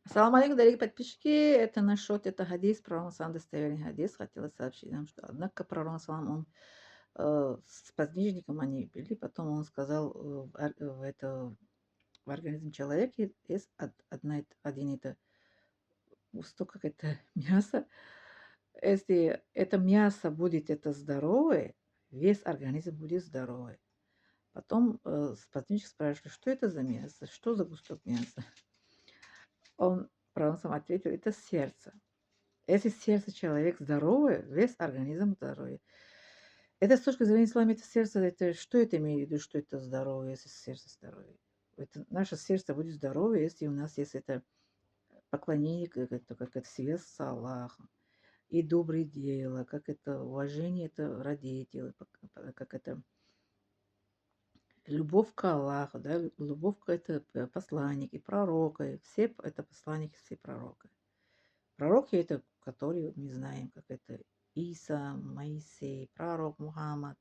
Ассаламу алейкум, дорогие подписчики. Это наш шот, это хадис, пророк сам достоверный хадис. Хотела сообщить нам, что однако пророк салам, он с подвижником они были, потом он сказал, в организм человека есть один это кусок, как это мясо. Если это мясо будет это здоровое, весь организм будет здоровый. Потом сподвижник спрашивает, что это за мясо, что за кусок мяса. Он пророк сам ответил, это сердце. Если сердце человека здоровое, весь организм здоровый. Это с точки зрения ислама, это сердце, это что это имеет в виду, что это здоровое, если сердце здоровое? Это наше сердце будет здоровое, если у нас есть это поклонение, как это связь с Аллахом, и добрые дела, как это уважение это родителей, как это любовь к Аллаху, да, любовь к это посланники, пророка, все это посланники, все пророки. Пророки это, которые мы знаем, как это Иса, Моисей, пророк Мухаммад,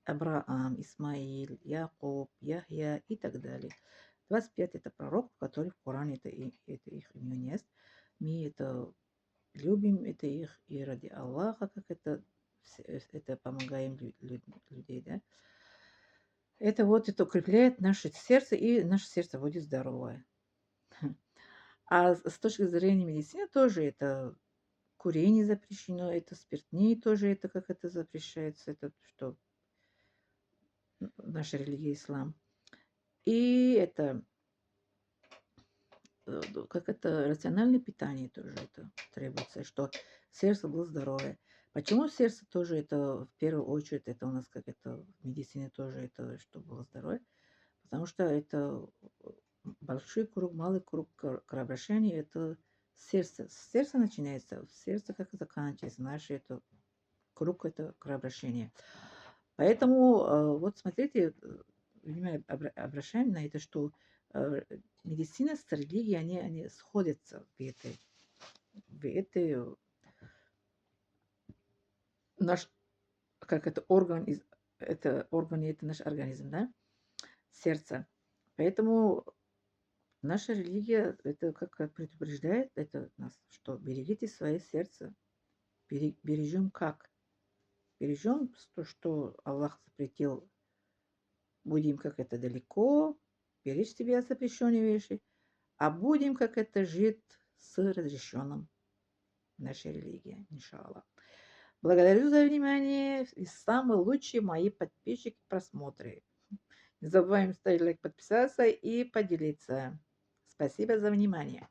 Авраам, Исмаил, Яков, Яхья и так далее. 25 это пророк, который в Коране это их имен есть. Мы это любим, это их и ради Аллаха, как это помогаем людей, да. Это вот это укрепляет наше сердце, и наше сердце будет здоровое. А с точки зрения медицины тоже это курение запрещено, это спиртные тоже, это как это запрещается, это что наша религия ислам. И это, как это, рациональное питание тоже это требуется, что сердце было здоровое. Почему сердце тоже это, в первую очередь, это у нас как это, в медицине тоже это, что было здоровье? Потому что это большой круг, малый круг кровообращения, это сердце. С сердца начинается, в сердце как и заканчивается. Наше это круг это кровообращения. Поэтому вот смотрите, внимание обращаем на это, что э, медицина с религией, они сходятся в этой наш, как это орган, это орган, это наш организм, да, сердце. Поэтому наша религия, это как предупреждает это нас, что берегите свое сердце. Бережем как? Бережем то, что Аллах запретил, будем как это далеко, беречь себя от запрещенной вещи, а будем как это жить с разрешенным нашей религии, иншаллах. Благодарю за внимание и самые лучшие мои подписчики просмотры. Не забываем ставить лайк, подписаться и поделиться. Спасибо за внимание.